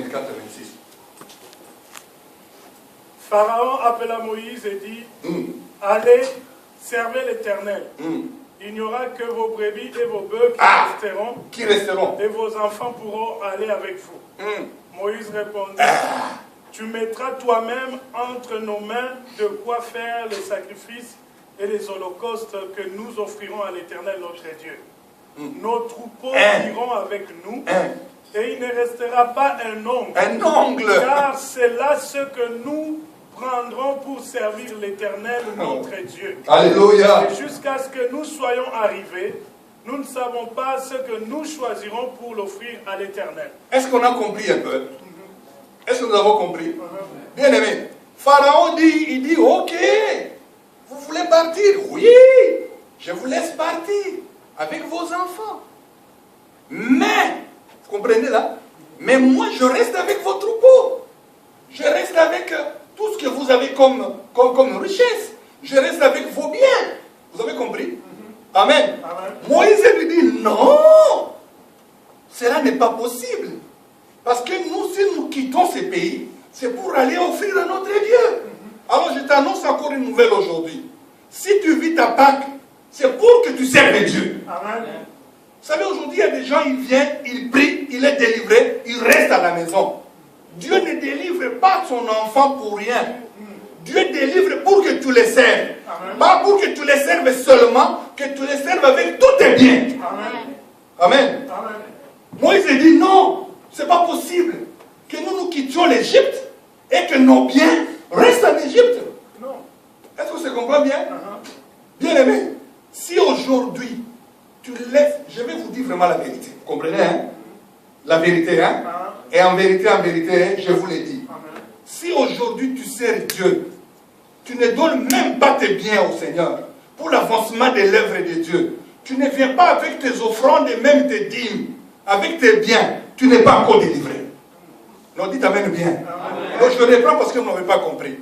24 et 26. Pharaon appela Moïse et dit, allez, servez l'Éternel. Il n'y aura que vos brebis et vos bœufs qui resteront, et vos enfants pourront aller avec vous. Moïse répondit, tu mettras toi-même entre nos mains de quoi faire les sacrifices et les holocaustes que nous offrirons à l'Éternel notre Dieu. Nos troupeaux iront avec nous, et il ne restera pas un ongle, car c'est là ce que nous prendrons pour servir l'Éternel notre Dieu. Alléluia. Et jusqu'à ce que nous soyons arrivés, nous ne savons pas ce que nous choisirons pour l'offrir à l'Éternel. Est-ce qu'on a compris un peu? Est-ce que nous avons compris? Bien aimé, Pharaon dit, il dit, ok, vous voulez partir? Oui, je vous laisse partir avec vos enfants. Mais, vous comprenez là? Mais moi, je reste avec vos troupeaux. Je reste avec tout ce que vous avez comme richesse. Je reste avec vos biens. Vous avez compris? Amen. Moïse lui dit, non, cela n'est pas possible. Parce que nous, si nous quittons ces pays, c'est pour aller offrir à notre Dieu. Alors je t'annonce encore une nouvelle aujourd'hui. Si tu vis ta Pâque, c'est pour que tu serves Dieu. Amen. Vous savez, aujourd'hui, il y a des gens, ils viennent, ils prient, il est délivré, il reste à la maison. Dieu ne délivre pas son enfant pour rien. Dieu délivre pour que tu les serves. Amen. Pas pour que tu les serves seulement, que tu les serves avec tous tes biens. Amen. Amen. Amen. Moïse dit non, c'est pas possible que nous quittions l'Égypte et que nos biens restent en Égypte. Non. Est-ce que ça comprend bien? Bien aimé, si aujourd'hui tu laisses, je vais vous dire vraiment la vérité, vous comprenez, hein? La vérité, hein? Et en vérité, je vous l'ai dit. Si aujourd'hui tu sers Dieu, tu ne donnes même pas tes biens au Seigneur pour l'avancement de l'œuvre de Dieu, tu ne viens pas avec tes offrandes et même tes dîmes, avec tes biens, tu n'es pas encore délivré. Non, dites amen bien. Donc je reprends parce que vous n'avez pas compris.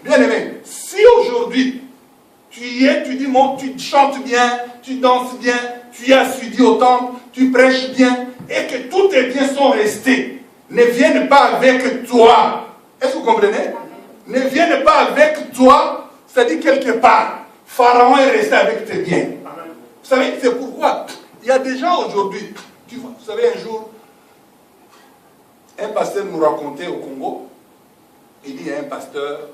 Bien aimé, si aujourd'hui tu y es, tu dis, tu chantes bien, tu danses bien, tu es assidu au temple, tu prêches bien, et que tous tes biens sont restés, ne viennent pas avec toi. Est-ce que vous comprenez? Ne viennent pas avec toi, c'est-à-dire quelque part. Pharaon est resté avec tes biens. Vous savez, c'est pourquoi il y a des gens aujourd'hui, vous savez, un jour, un pasteur nous racontait au Congo, il dit à un pasteur,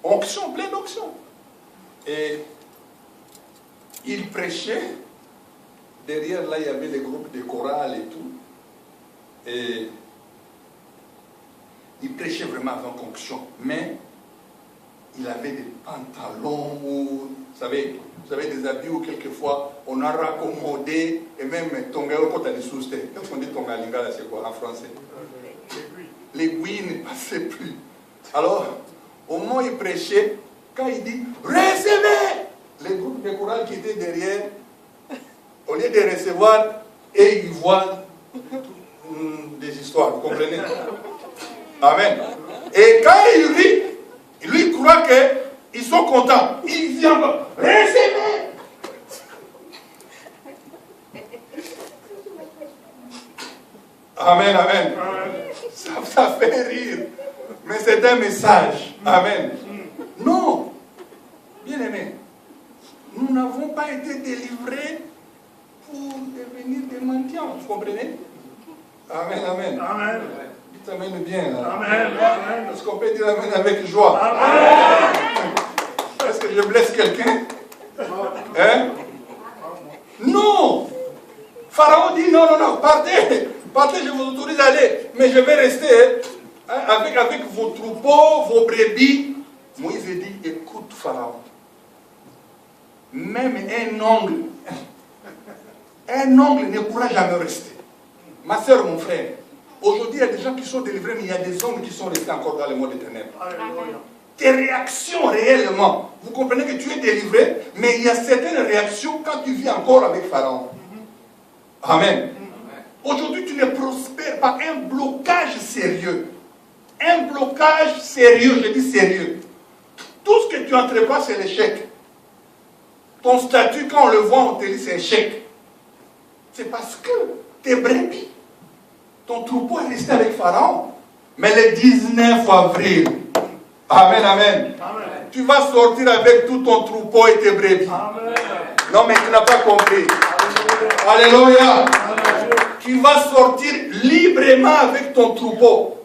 onction, pleine onction. Et il prêchait, derrière là il y avait les groupes de chorale et tout, et il prêchait vraiment avec onction, mais il avait des pantalons, vous savez, des habits où quelquefois on a raccommodé, et même tonga, quand on est sous terre, qu'est-ce qu'on dit tonga lingala, c'est quoi en français? L'aiguille ne passait plus. Alors, au moment où il prêchait, quand il dit recevez, les groupes de chorale qui étaient derrière, au lieu de recevoir, et ils voient des histoires, vous comprenez? Amen. Et quand il rit, lui croit qu'ils sont contents. Il dit encore recevez. Amen, amen. Ça fait rire. Mais c'est un message. Amen. Non. Bien aimé. Nous n'avons pas été délivrés pour devenir des mendiants. Vous comprenez? Amen, amen. Amen. Dites amen bien. Là. Amen. Amen. Est-ce qu'on peut dire amen avec joie? Amen. Est-ce que je blesse quelqu'un? Hein? Non. Pharaon dit non, non, non, partez. Partez, je vous autorise à aller. Mais je vais rester avec vos troupeaux, vos brebis. Moïse dit, écoute Pharaon. Même un ongle ne pourra jamais rester. Ma soeur, mon frère, aujourd'hui il y a des gens qui sont délivrés, mais il y a des hommes qui sont restés encore dans le monde des ténèbres. Tes réactions réellement, vous comprenez que tu es délivré, mais il y a certaines réactions quand tu vis encore avec Pharaon. Amen. Aujourd'hui, tu ne prospères pas. Un blocage sérieux. Un blocage sérieux, je dis sérieux. Tout ce que tu entreprends, c'est l'échec. Ton statut, quand on le voit, on te dit c'est échec. C'est parce que tes brebis, ton troupeau est resté avec Pharaon. Mais le 19 avril, amen, amen, tu vas sortir avec tout ton troupeau et tes brebis. Amen. Non, mais tu n'as pas compris. Alléluia. Tu vas sortir librement avec ton troupeau.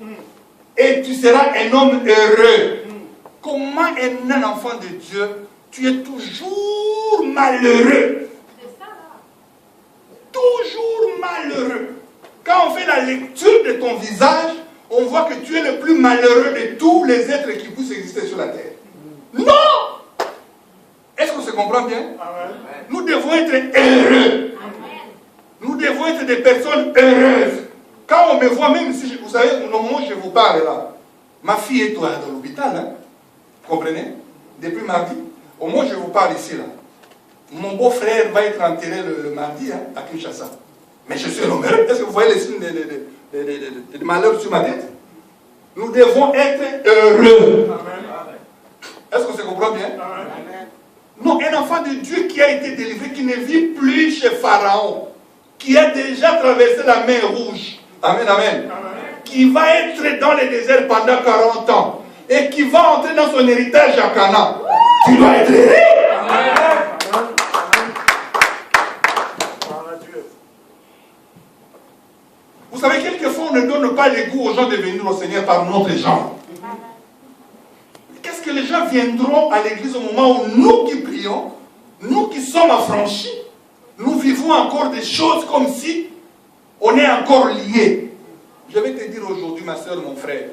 Et tu seras un homme heureux. Comment un enfant de Dieu, tu es toujours malheureux. Toujours malheureux. Quand on fait la lecture de ton visage, on voit que tu es le plus malheureux de tous les êtres qui puissent exister sur la terre. Non! Est-ce qu'on se comprend bien? Amen. Nous devons être heureux. Amen. Nous devons être des personnes heureuses. Quand on me voit, même si, vous savez, au moment où je vous parle là, ma fille est dans l'hôpital, hein? Vous comprenez? Depuis mardi. Au moment où je vous parle ici là, mon beau-frère va être enterré le mardi hein, à Kinshasa. Mais je suis un homme heureux. Est-ce que vous voyez les signes de malheur sur ma tête? Nous devons être heureux. Amen. Est-ce qu'on se comprend bien? Amen. Non, un enfant de Dieu qui a été délivré, qui ne vit plus chez Pharaon, qui a déjà traversé la mer Rouge. Amen, amen. Amen. Qui va être dans le désert pendant 40 ans et qui va entrer dans son héritage à Canaan. Tu dois être heureux. Amen. Vous savez, quelquefois, on ne donne pas le goût aux gens de venir au Seigneur par notre genre. Qu'est-ce que les gens viendront à l'église au moment où nous qui prions, nous qui sommes affranchis, nous vivons encore des choses comme si on est encore liés. Je vais te dire aujourd'hui, ma soeur, mon frère,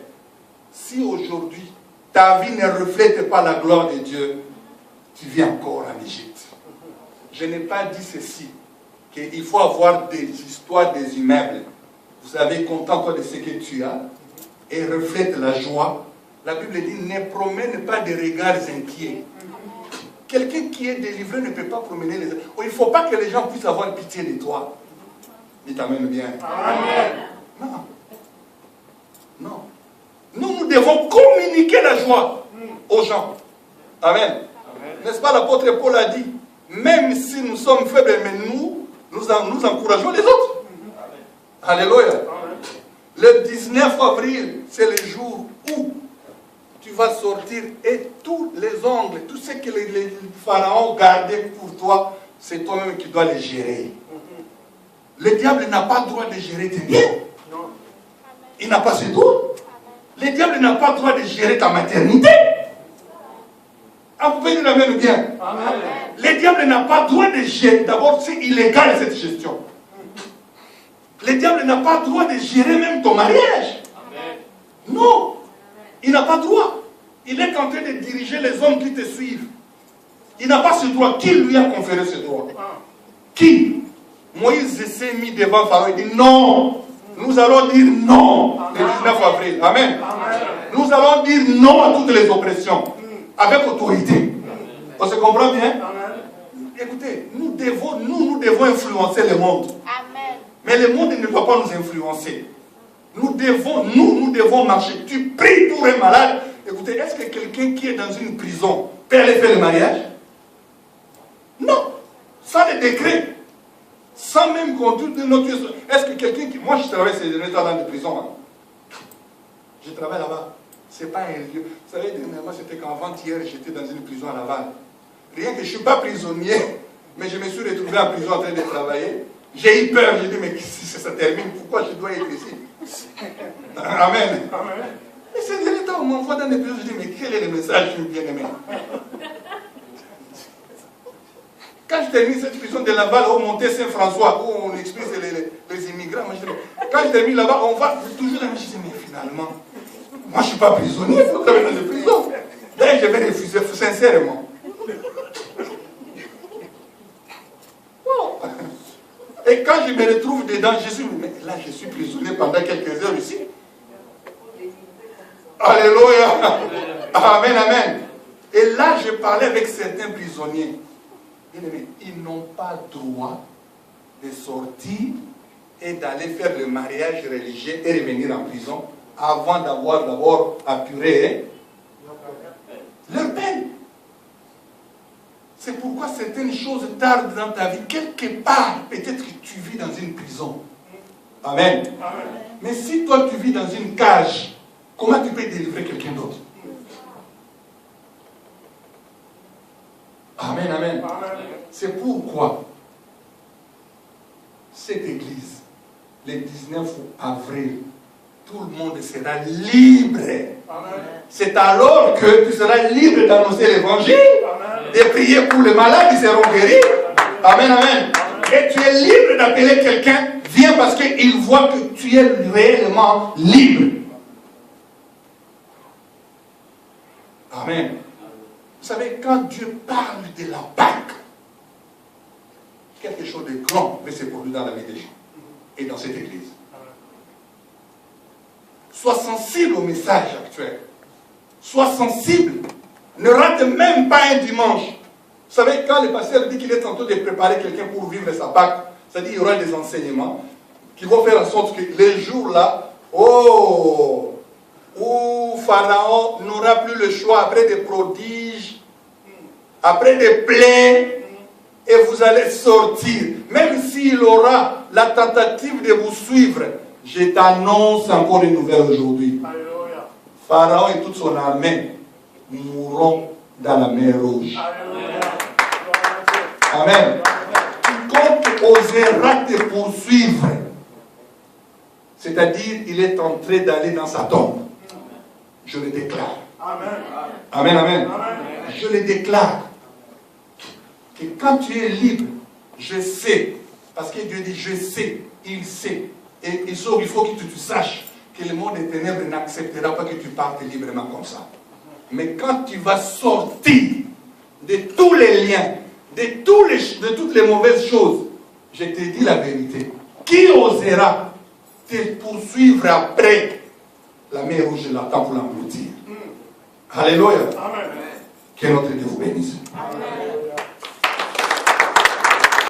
si aujourd'hui ta vie ne reflète pas la gloire de Dieu, tu vis encore en Égypte. Je n'ai pas dit ceci, qu'il faut avoir des histoires des immeubles. Vous savez, contente-toi de ce que tu as et reflète la joie. La Bible dit, ne promène pas des regards inquiets. Quelqu'un qui est délivré ne peut pas promener les... Il ne faut pas que les gens puissent avoir pitié de toi. Il t'amène bien. Amen. Non. Non. Nous devons communiquer la joie aux gens. Amen. N'est-ce pas, l'apôtre Paul a dit, même si nous sommes faibles, mais nous encourageons les autres. Alléluia. Le 19 avril, c'est le jour où tu vas sortir et tous les ongles, tout ce que les pharaons gardaient pour toi, c'est toi-même qui dois les gérer. Le diable n'a pas le droit de gérer tes biens. Il n'a pas ce droit. Le diable n'a pas le droit de gérer ta maternité. Ah, vous pouvez dire la même bien. Le diable n'a pas le droit de gérer. D'abord, c'est illégal cette gestion. Le diable n'a pas le droit de gérer même ton mariage. Amen. Non. Il n'a pas le droit. Il est en train de diriger les hommes qui te suivent. Il n'a pas ce droit. Qui lui a conféré ce droit? Qui? Moïse s'est mis devant Pharaon et dit non. Nous allons dire non le 19 avril. Amen. Amen. Nous allons dire non à toutes les oppressions. Avec autorité. On se comprend bien? Amen. Écoutez, nous devons influencer le monde. Amen. Mais le monde ne doit pas nous influencer. Nous devons marcher. Tu pries pour un malade. Écoutez, est-ce que quelqu'un qui est dans une prison peut aller faire le mariage? Non. Sans le décret. Sans même conduire de notre... Est-ce que quelqu'un qui... Moi, je travaille ces derniers temps dans des prisons. Hein. Je travaille là-bas. Ce n'est pas un lieu. Vous savez, dernièrement, c'était qu'avant-hier, j'étais dans une prison à Laval. Rien que je ne suis pas prisonnier, mais je me suis retrouvé en prison en train de travailler. J'ai eu peur, j'ai dit, mais si ça termine, pourquoi je dois être ici? Amen. Amen. Et c'est dernier temps, on m'envoie dans des prisons, je dis, mais quel est le message du bien-aimé? Quand je termine cette prison de Laval, au Monté Saint-François, où on expulse les immigrants, moi je dis, quand je termine là-bas, on va toujours là, je dis, mais finalement, moi je ne suis pas prisonnier, il faut travailler dans les prisons. D'ailleurs, je vais refuser sincèrement. Et quand je me retrouve dedans, je suis, mais là je suis prisonnier pendant quelques heures ici. Alléluia. Amen, amen. Et là, je parlais avec certains prisonniers. Ils n'ont pas le droit de sortir et d'aller faire le mariage religieux et revenir en prison avant d'avoir d'abord apuré leur peine. C'est pourquoi certaines choses tardent dans ta vie. Quelque part, peut-être que tu vis dans une prison. Amen. Mais si toi tu vis dans une cage, comment tu peux délivrer quelqu'un d'autre? Amen, amen. C'est pourquoi cette église, le 19 avril, tout le monde sera libre. C'est alors que tu seras libre d'annoncer l'évangile, de prier pour les malades qui seront guéris. Amen, amen. Et tu es libre d'appeler quelqu'un, viens, parce qu'il voit que tu es réellement libre. Amen. Vous savez, quand Dieu parle de la Pâque, quelque chose de grand va se produire dans la vie des gens et dans cette église. Sois sensible au message actuel. Sois sensible. Ne rate même pas un dimanche. Vous savez, quand le pasteur dit qu'il est en train de préparer quelqu'un pour vivre sa Pâque, c'est-à-dire qu'il y aura des enseignements qui vont faire en sorte que les jours-là, où Pharaon n'aura plus le choix après des prodiges, après des plaies, et vous allez sortir. Même s'il aura la tentative de vous suivre, je t'annonce encore une nouvelle aujourd'hui. Pharaon et toute son armée mourront dans la mer Rouge. Amen. Quiconque osera te poursuivre, c'est-à-dire il est en train d'aller dans sa tombe, je le déclare. Amen, amen. Je le déclare. Que quand tu es libre, je sais, parce que Dieu dit je sais, il sait. Et il faut que tu saches que le monde des ténèbres n'acceptera pas que tu partes librement comme ça. Mais quand tu vas sortir de tous les liens, de toutes les mauvaises choses, je te dis la vérité. Qui osera te poursuivre après la mer Rouge l'attend pour l'engloutir? Alléluia. Que notre Dieu vous bénisse. Amen.